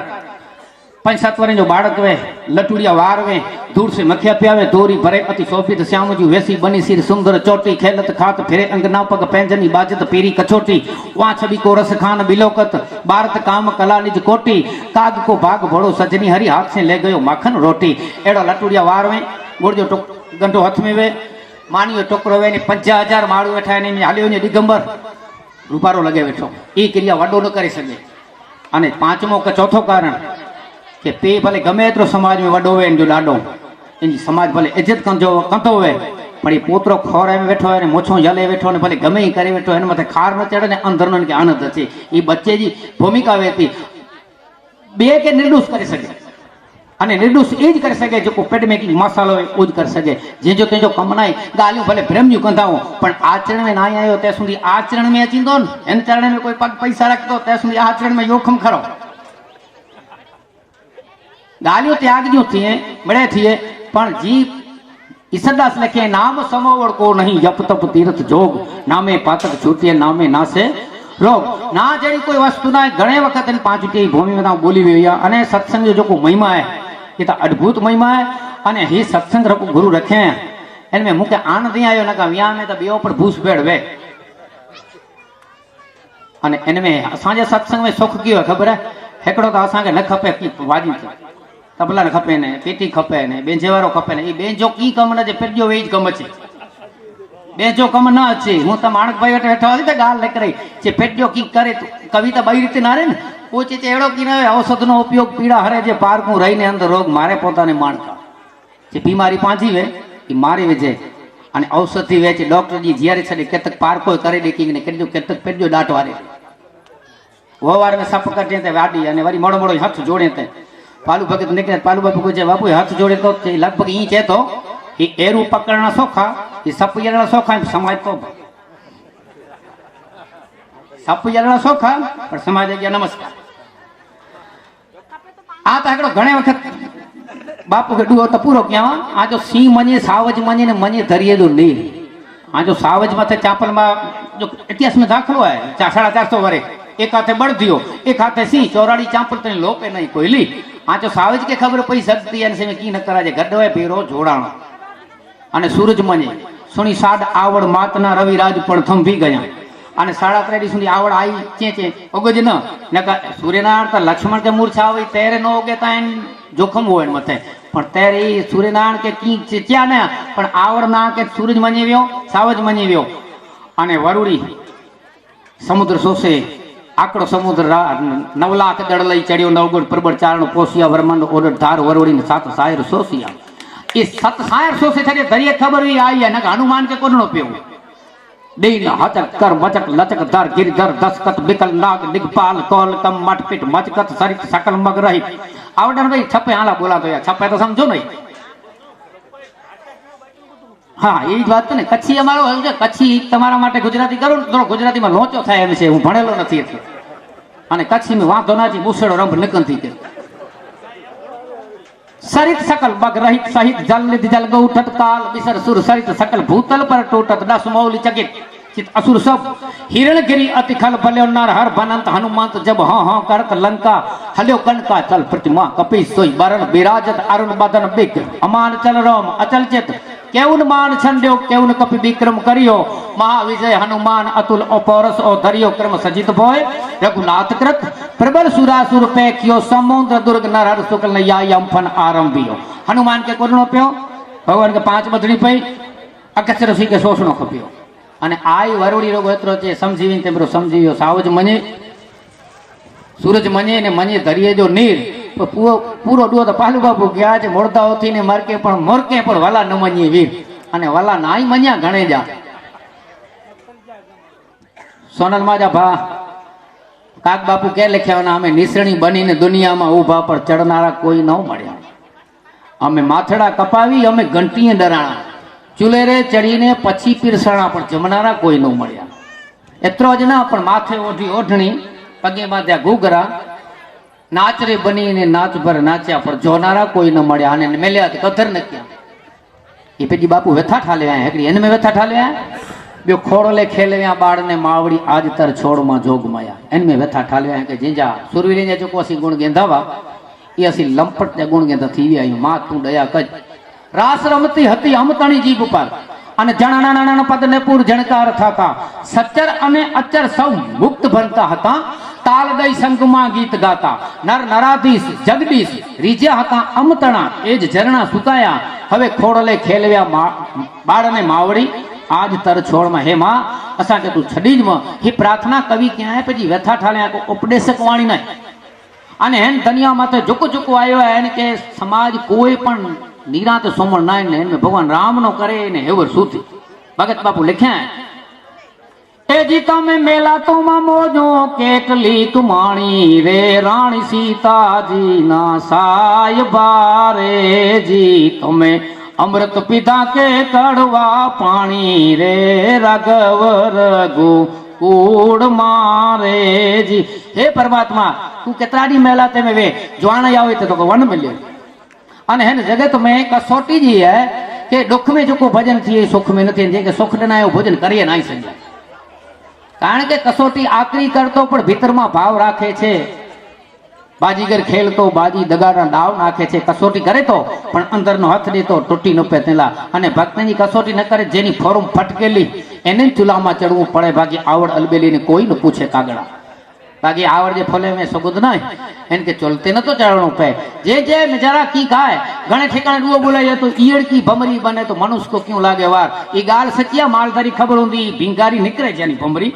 5-7 वर्ष जो बाड़क वे लटुड़िया वार वे, दूर से मखिया पियावे, दोरी भरे अति शोभित श्याम जी वेसी बनी सिर सुंदर चोटी, खेलत खात फिरे अंग ना पग पैंजनी बाजत पीरी कछोटी, वहाँ छवि को रस खान बिलोकत भारत काम कला निज कोटी, काग को भाग भोड़ो सजनी हरी हाथ से ले गयो माखन रोटी. एड़ो लटुड़िया वार वे બોડજો ગંઠો હાથ में वे मानियो टोकरो वे ने 50,000 माळू वेठा ने हालियो ने दिगंबर रूपारो लगे वेठो ई क्रिया वडो न करी सके। अने पांचमो के चौथो कारण के पे भले गमे एतरो समाज में वडो वे जो लाडो एनी समाज भले इज्जत कंतो वे पण ई पोतरो खोरे में वेठो है ने मोछो जले वेठो ने भले गमे ई करे वेठो एने माथे खार न चढ़े ने अंदरनो के आनंद छे। ई बच्चे जी भूमिका वेती बे के निर्दोष करी सके अने निर्दोष ए ज कर सके जो पेट में की मसालो ओ ज कर सके जेजो तेजो कमनाई गालियों भले भ्रमजू कंदाओ पण आचरण में ना आयो ते सुधी आचरण में अचींदो न एन चरण में कोई पग पैसा रखतो ते सुधी आचरण में जोखम खरो गालियों त्यागजो थिए बड़े थिए पण जी ईश्वरदास लिखे नाम समोवड़ को नहीं जप तप तीर्थ जोग नामे पातक छूटिए नामे नासे रोग ना जड़ी कोई वस्तु ना घणे वक्त इन पांच की भूमि में बोली हुई है अने सत्संग जो को महिमा है ये तो अद्भुत महिमा है अने ही सत्संग को गुरु रखे हैं इनमें मुके आनंद नहीं आयो ना विया में तो बेओ पर भूस भेड़ वे अने इनमें असांजे सत्संग में सुख की खबर है हेकड़ो तो असांखे न खपे की वाजी तबला न खपे ने पेटी खपे ने बेंजे वारो खपे ने ई बेंजो की कम न जे पेजो वेज कम छे बेंजो कम न अचे हूँ तो माणक भाई वेठे वेठा हली तो गाल निकरे जे पेजो की करे तो कविता बई रीते ना रे ने पूछे एड़ो की न औषध नो उपयोग पीड़ा हरे जे पारकू रहीने अंदर रोग मारे पोताने माणका जे बीमारी पांची वे ई मारी वेजे अने औषधि वेचे डॉक्टर जी जियारे छडे केतक पारको करे दे की ने केतक पेजो डाट वारे वो वार में सप कटे ते वाडी अने वरी मोड़ो मोड़ो हाथ जोड़े ते पालू भगत निकले पालू बापू को जे बापू हाथ जोड़े तो लगभग ई छे तो ये एरू पकड़ना सौखा ये सप जलना सौखा समाज तो सप जलना सौखा पर समाज गया नमस्कार आ तो घणे वक्त बापू के डूहो तो पूरो क्या आ जो सी मने सावज मने ने मने धरिए दो नीर आ जो सावज माथे चापल में जो इतिहास में दाखलो है 450 वरे एक हाथे बड़ दियो एक हाथे सी चौराड़ी चापल तने लोपे नहीं कोई ली आ जो सावज के खबर पई सकती है से की न करा जे गडवे पीरो जोड़ाणो अने सूरज मने सुनी साड आवड़ मातना रविराज पण थंभी गया अने 3.5 सुधी आवड़ आई चे उगज न नका सूर्यनारायण तो लक्ष्मण के मूर्छा होई तेरे न उगे ता जोखम होय मथे पण तेरे सूर्यनारायण के की च्या न पण आवड़ ना के सूरज मने व्यो सावज मने व्यो अने वरुड़ी समुद्र सोसे आकड़ो समुद्र 9 लाख दड़ लई चढ़ियो नवगुण प्रबल चारण पोसिया वर्मन ओडर धार वरुड़ी ने 7 सायर सोसिया ये 7 सायर सोसे थरे दरिए खबर हुई आई है न हनुमान के कोननो पियो दीन हचक कर मचक लचक दर गिरधर दसकत बिकल नाग दिगपाल कौल कम मटपिट मचकत सरित सकल मग रही आवडन भाई छपे हाला बोला तो यार छपे तो समझो नहीं हाँ ये बात ने कच्छी अमारो है कच्छी तमारा माटे गुजराती करो तो गुजराती में लोचो थाय एम से हूँ भणेलो नथी એટલે અને કચ્છી में वांधो नाची मुसड़ो रंभ निकलती के सरित सकल बग रहित सहित जल निधि जल गौ उठत काल बिसर सुर सरित सकल भूतल पर टोटत दस मौली चकित चित असुर सब हिरण गिरी अति खल बल्यो नर हर बनंत हनुमंत जब हाँ हाँ करत लंका हल्यो कनका चल प्रतिमा कपि सोई बरन विराजत अरुण बदन बिक अमान चल रोम अचल चित केउन मान छंड्यो केउन कपि विक्रम करियो महाविजय हनुमान अतुल अपरस ओ धरियो क्रम सजित भोय रघुनाथ कृत प्रबल सुरासुर पे कियो समुद्र दुर्ग नरहर शुक्ल नैया यमफन आरंभियो हनुमान के कोरणो पियो भगवान के 5 बदड़ी पई अकचर सी के शोषणो खपियो अने आई वरुड़ी रोग एतरो छे समजीवीने तेमरो समजीयो सावज मने सूरज मने ने मने धरिए जो नीर पूरो डो तो पालू बापू गया जे मोड़ता होती ने मरके पण मोरके पण वाला न मनिए वीर अने वाला नाई मन्या घणे जा सोनल माजा भा काक बापू के लख्या ना हमें निसरणी बनीने दुनिया में ऊभा पर चढ़नारा कोई न मळ्या अमे माथड़ा कपावी अमे घंटीए डराणा चूलेरे चढ़ीने पछी पीरसणा पण जमनारा कोई न मळ्या एतरो ज ना पण माथे ओढी ओढणी पगे बांध्या घूघरा नाचरे बनी ने नाच भर नाच्या पर जोनारा कोई न मळ्या अने मेल्या कथर न क्या ये पेजी बापू व्यथा ठाले आया हेकड़ी एन में व्यथा ठाले आया बे खोड़ले खेले या बाड़ ने मावड़ी आज तर छोड़ मा जोग माया एन में व्यथा ठाले आया के जिंजा सुरवीर ने जो कोसी गुण गेंधावा ये असी लंपट ने गुण गेंधा थी आयु मां तू दया कज रास रमती हती अमतणी जीभ पर अने जणना नाना पद ने पूर झणकार थाता सच्चर अने अच्चर सब मुक्त बनता हता ताल दई संगमा गीत गाता नर नराधीश जगदीश रीज्या हता अमतणा एज झरणा सुकाया હવે ખોડલે ખેલવ્યા બાળને માવડી आज तर छोड़ में हे मां असा के तू छडीज में ही प्रार्थना कवि क्या है पी व्यथा ठाले को उपदेशक वाणी नहीं अने हेन दुनिया में तो जुक जुक आयो है के समाज कोई पण निरांत सोमण ना ने भगवान राम नो करे ने हेवर सूती भगत बापू लिख्या है ए जी तमे मेला तो मा मोजो केटली कुमाणी रे रानी सीता जी ना सायबा रे जी तमे अमृत पिता के कड़वा पानी रे राघव रघु कूड़ मारे जी हे परमात्मा तू केतरा दी मेला ते में वे जवान आवे तो वन मिले अने है जगत में कसौटी जी है कि दुख में जो भजन थी सुख में नहीं जे के सुख देना भोजन करिए नहीं समझे कारण के कसौटी आकरी करतो पण भीतर में भाव राखे छे बाजीगर खेल तो बाजी दगाड़ा दाव नाखे छे कसोटी करे तो पण अंदर नो हाथ दे तो टूटी न पे तेला अने भक्तनी कसोटी न करे जेनी फॉर्म फटकेली एने चूल्हा में चढ़वू पड़े बाकी आवड़ अलबेली ने कोई न पूछे कागड़ा बाकी आवड़ जे फले में सगुद ना इनके चलते न तो चढ़नो पे जे जरा की गाय घणे ठिकाने रुओ बोले तो ईयड़ की भमरी बने तो मनुष्य को क्यों लागे वार ई गाल सचिया मालधारी खबर हुंदी भिंगारी निकले जेनी भमरी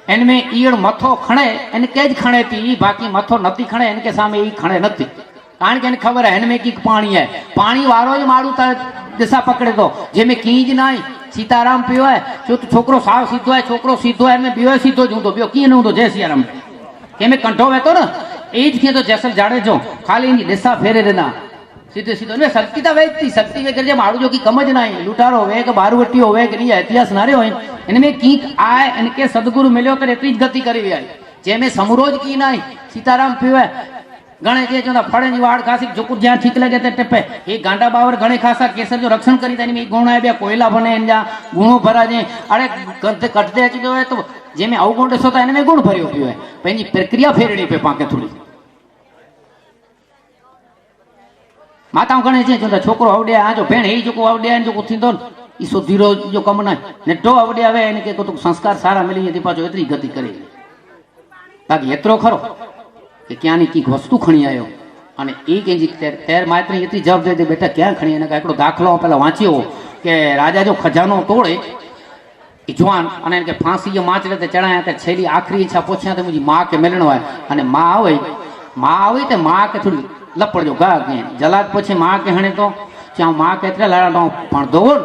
इनमें ईड़ मथो खणे इनके ज खणे थी बाकी मथो नती खणे इनके सामे ई खणे नती कारण के खबर है इनमें की पानी है पानी वारो ज मारू त दिशा पकड़े तो जेमें कीज नाई सीताराम पियो है जो तो छोकरो साव सीधो है छोकरो सीधो है इनमें बियो सीधो जू तो बियो की न तो जय सियाराम के में कंठो वेतो न एज के तो जैसल जाड़े जो खाली इन दिशा फेरे देना सीधे सीधो ने शक्ति तो वेचती शक्ति वे कर मारू जो की कमज नहीं लुटारो होवे के बारूवटी होवे के नहीं इतिहास नारे हो इनमें की आए इनके सदगुरु मिलो तो इतनी गति करी आई जेमे समरोज की नहीं सीताराम पीवे गणे जे जो फड़े वाड़ खासी जो कुछ ज्यादा ठीक लगे ते टिपे ये गांडा बावर गणे खासा केसर जो रक्षण करी तनी में गुण है बे कोयला बने इन जा गुणो भरा जे अरे गंध कटदे अची दो तो जेमे अवगुण दसो तो इनमें गुण भरियो पियो है पेनी प्रक्रिया फेरणी पे पाके थोड़ी माता गणे जे जो छोकरो आवडे आ जो भेण ही जो आवडे जो को थींदो ई सुधीरो जो कम ना नेटो आवडे आवे इनके को तो संस्कार सारा मिली ये पाछो इतनी गति करे बाकी एतरो खरो कि क्यानी की वस्तु खणी आयो अने ई केजी तेर मात्री इतनी जवाब दे दे बेटा क्या खणी ने एकड़ो दाखलो पहला वांचियो के राजा जो खजानो तोड़े ई जवान अने इनके फांसी जो माचले ते चढ़ाया ते छेली आखरी इच्छा पूछया ते मुजी मां के मिलणो है अने मां आवे ते मां के थोड़ी लपड़ जो गा के जलाद पूछे मां के हणे तो चाह मां केतरा लाड़ा तो पण दौड़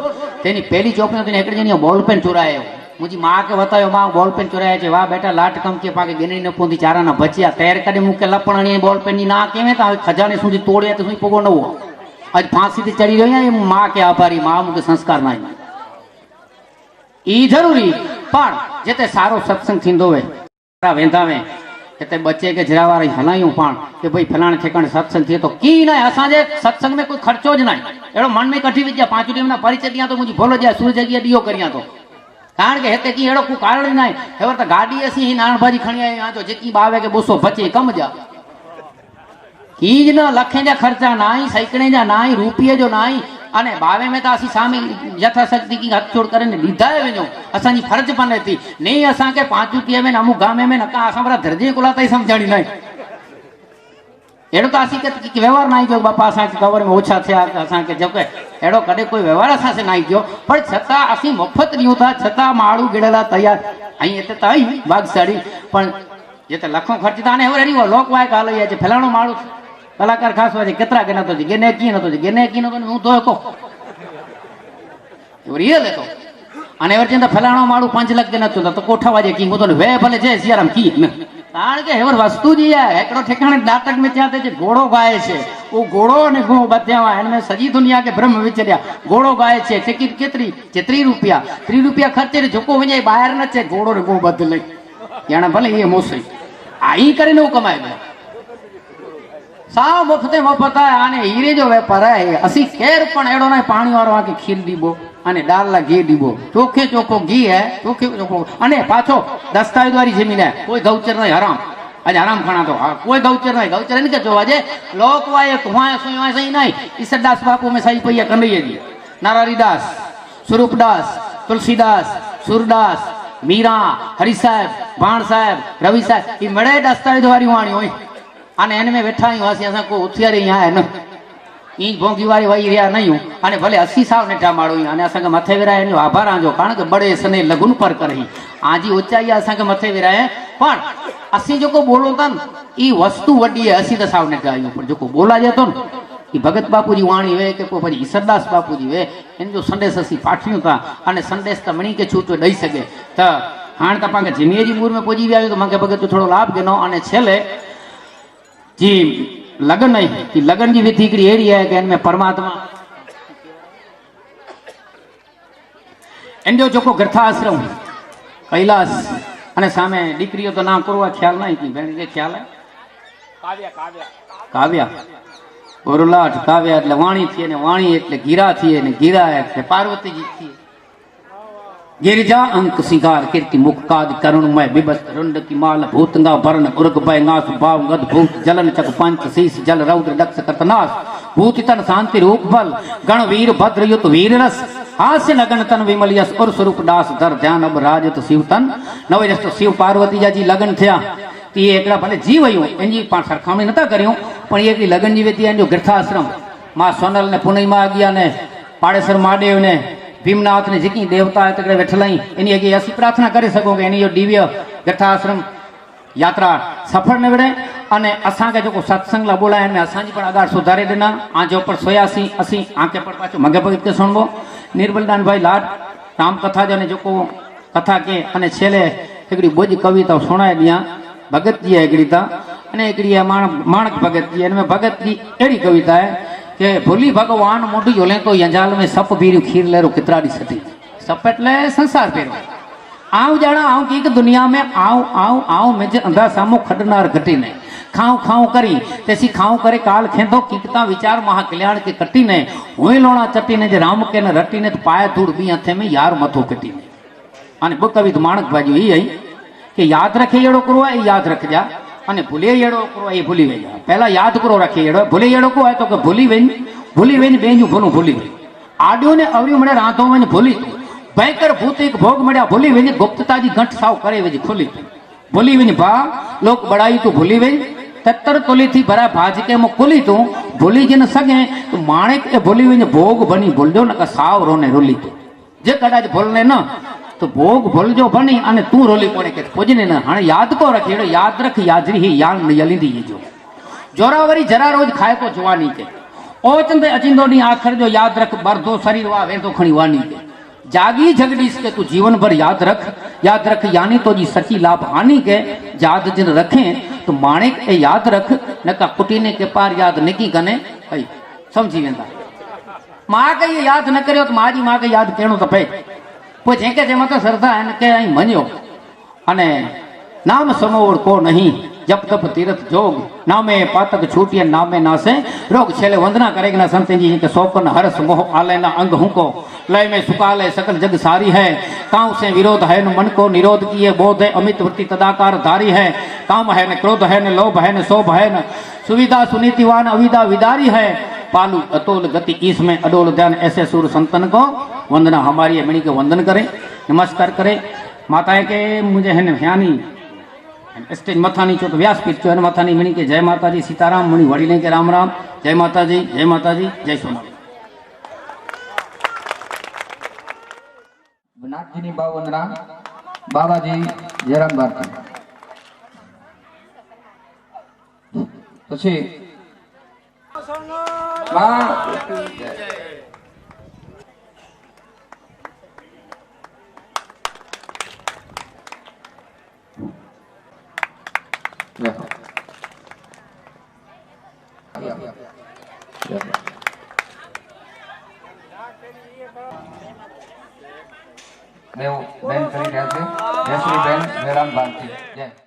तेनी पहली चौकने तेने एकड़ी जेनी बॉल पेन चुरायो मुझी मां के बतायो मां बॉल पेन चुराया छे वाह बेटा लाट कम के पाके गेनी न पोंदी चाराना बचिया तैयार करे मुके लपणणी बॉल पेन नी ना केवे ता खजाने सुधी तोड़े तो सुई पोगो नवो आज फांसी ते चढ़ी रही है मां के आभारी मां मुके संस्कार नहीं ई जरूरी पण जेते सारो सत्संग थींदो वे वेंदावे ते बच्चे के जरावारी हलायूं पण कि भाई फलाणे ठिकाणे सत्संग थिए तो की ना असांजे सत्संग में कोई खर्चो ज नहीं एड़ो मन में कठी विद्या 5 टीम ना परिचय दिया तो मुझी भोलो जा सूरज जगिया दियो करिया तो कारण के हेते की एड़ो को कारण नहीं हेवर तो गाड़ी ऐसी ही नान भाजी खणी आई आ जो जेकी बावे के बोसो बचे कम जा कीज ना लखे जा खर्चा नहीं सैकड़े जा नहीं रुपये जो नहीं अने बावे में तो असी सामी यथाशक्ति की हाथ छोड़ करे लीधा है वेनो असांजी फर्ज बने थी नहीं असा के 5 रुपये में अमुक गामे में नका असा बड़ा दर्जे कोला तई समझाणी नहीं एड़ो तो असी के व्यवहार नहीं जो बापा असा के कवर में ओछा थे असा के जब एड़ो कदे कोई व्यवहार असा से नहीं जो पर छता असी मुफ्त लियो था छता माळू गिड़ेला तैयार आई एते तई बागसाड़ी पण जेते लखों खर्चता ने हेवर एनी लोक वाय काल ये फलाणो माळू कलाकार खास हो केतरा के न तो गेने की न तो गेने की न तो हूं तो को रियल है तो अने एवर चिंता फलाणो माळू 5 लाख के न तो कोठा वाजे की हूं तो वे भले जय सियाराम की कारण के हेवर वस्तु जी है एकड़ो ठिकाणे नाटक में चाहते जे घोड़ो गाय छे वो घोड़ो ने गो बत्यावा इनमें सजी दुनिया के ब्रह्म विचर्या घोड़ो गाय छे टिकट केतरी 3 रुपया 3 रुपया खर्चे रे झुको वने बाहर न छे घोड़ो ने गो बदले याना भले ये मोसई आई करे नो कमाए साव मुफ्ते मुफ्त है आने हीरे जो वेपार है असी केर पण एड़ो ना पानी वारो आके खीर दीबो अने डालला घी दीबो चोखे चोखो घी है चोखे चोखो अने पाछो दस्तावेज वाली जमीन है कोई गौचर नहीं हराम आज हराम खाना तो कोई गौचर नहीं के जो अजे लोक वाय कुआं सुई सही नहीं ईसदास बापू में सही पई कन्हैया जी नारारी दास स्वरूपदास तुलसीदास सूरदास मीरा हरि साहब भाण साहब रवि साहब ये मड़े दस्तावेज वाली वाणी होई अने एन में बैठा ही वासी असा को उथियारे यहाँ है न ઈ ભોંગી વાળી વહી રહ્યા નહીં અને ભલે 80 સાવ નેઠા માળું અને અસાંखे મથે વિરાય એનો આભાર આંજો કારણ કે બड़े સને લગુન પર કરી આજી ઊંચાઈ અસાંखे મથે વિરાય પણ અસી જો કો બોલો તા ઈ વસ્તુ વડી 80 તો સાવ નેઠા આયું પણ જો કો બોલા જતો ને ઈ ભગત બાપુજી વાણી વે કે પછી ઈસરદાસ બાપુજી વે એન જો સંદેશ અસી પાઠ્યું તા અને સંદેશ તો મણી કે છૂટો દઈ શકે તો હાણ તપા કે જીમેજી મૂર में પહોંચી આવ્યો તો મને ભગત થોડો લાભ ગનો અને છેલ્લે જી लगन है कि लगन की विधि हिकिड़ी अहिड़ी है कि इनमें परमात्मा इन जो जेको गृथाश्रम कैलास अने सामे दीकरीओ तो ना करवा ख्याल नहीं की भेण के ख्याल है काव्या काव्या काव्या ओरलाट काव्या એટલે વાણી થી અને વાણી એટલે ગીરા થી અને ગીરા એટલે પાર્વતીજી થી गिरिजा अंक सिंगार कीर्ति मुखकाद करुणमय बिबस रुंड की माल भूतंगा वर्ण उर्ग भय नाश भाव गद भूत जलन चक पंच शीस जल रौद्र दक्ष कतनाश भूति तन शांति रूप बल गण वीर भद्र युत वीर रस हास्य लगन तन विमल यस और स्वरूप दास धर ध्यान अब राजत शिव तन नवे रस्तो शिव पार्वती जी लगन थया ती एकड़ा भले जीव वयो एनी पण सरखामणी नता कर्यो पण एकड़ी लगन जी वेती एनो गृथाश्रम मां सोनल ने पुनई मां गया ने पाड़ेसर महादेव ने भीमनाथ ने जी देवता तकड़े वेठलाई एनी अगे असी प्रार्थना करी सको कि एनी जो दिव्य गृथाश्रम यात्रा सफल निवड़े अने असां के जो सत्संग ला बोलाय ने असांजी पण अगाड़ सुधारे देना आजो पर सोयासी असी आके पण पाछो मगे भगत के सुनबो निर्बलदान भाई लाड राम कथा जने जो कथा के अने छेले एकड़ी बोज कविता सुनाय दिया भगत जी एकड़ी ता अने एकड़ी माणक भगत जी एने भगत जी एड़ी कविता है કે ભૂલી ભગવાન મોઢું જોલે તો યંજાલ में सप बीरू खीर लेरो कितराड़ी सती सप એટલે સંસાર પેરો આવ જાણા આવ की दुनिया में आव आव आव में जे अंधा सामो खडनार घटी ने खाऊ खाऊ करी तेसी खाऊ करे काल खेंदो कीकता विचार महा कल्याण के कटी ने होई लोणा चटी ने जे राम के ने रटी ने तो पाया धूड़ बी हथे में यार मथो कटी ने अने बो कवित माणक बाजू ई आई के याद रखे एड़ो करो ए याद रख जा અને ભૂલે એડો કરો એ ભૂલી વેજા પહેલા યાદ કરો રાખી એડો ભૂલે એડો કો હોય તો કે ભૂલી વેન બેંજુ ભૂલું ભૂલી વે આડ્યો ને અવરી મળે રાતો મને ભૂલી તું ભયકર ભૂત એક ભોગ મળ્યા ભૂલી વેન ગુપ્તતાજી ઘંટ સાવ કરે વેજી ખુલી તું ભૂલી વેન ભા લોક બડાઈ તું ભૂલી વેન 73 તોલી થી ભરા ભાજ કે મો ખુલી તું ભૂલી જન સગે તો માણેક એ ભૂલી વેન ભોગ બની ભૂલજો ન કે સાવ રોને રોલી તું જે કદાચ ભૂલને ન तो भोग भूलजो बनी अने तू रोली कोने के पुजने न हाणे याद को रखे याद रख यादरी ही यान यलिंदी जो जोरावरी जरा रोज खाए तो जवानी के ओ चंदे अचिंदो नी आखर जो याद रख बरदो शरीर वा वे तो खणी वानी के जागी जगदीश के तू जीवन भर याद रख यानी तो जी सची लाभ हानि के याद जिन रखे तो माणेक ए याद रख नका कुटीने के पार याद निकी कने कई समझी वेंदा मां के ये याद न करियो तो माजी मां के याद केणो तो पे पोइ जेके जेમાં તો શ્રદ્ધા એને કે અહીં મન્યો અને નામ સમોવડ કો નહીં जप तप तीर्थ जोग नामे पातक छूटिए नामे नासे रोग छेले वंदना करेगा संत जी के सोपन हरस मोह आले ना अंग हुको लय में सुकाले सकल जग सारी है काउ से विरोध है न मन को निरोध किए बोध है अमित वृत्ति तदाकार धारी है काम है न क्रोध है न लोभ है न शोभ है न सुविधा सुनीतिवान अविदा विदारी है पालू अतोल गति इसमें अडोल ध्यान ऐसे सूर संतन को वंदना हमारी मणि के वंदन करे नमस्कार करे माता के मुझे है ह्यानी स्टेज मथानी चो तो व्यासपीठ चो मथानी मणि के जय माता जी सीताराम मणि वड़ी के राम राम जय माता जी जय सोना नाथ जी बाबा वंदना बाबा जी जयराम भारती પછી બેન કરી રહ્યા છે જયશ્રી બેન જયરામ ભારતી જય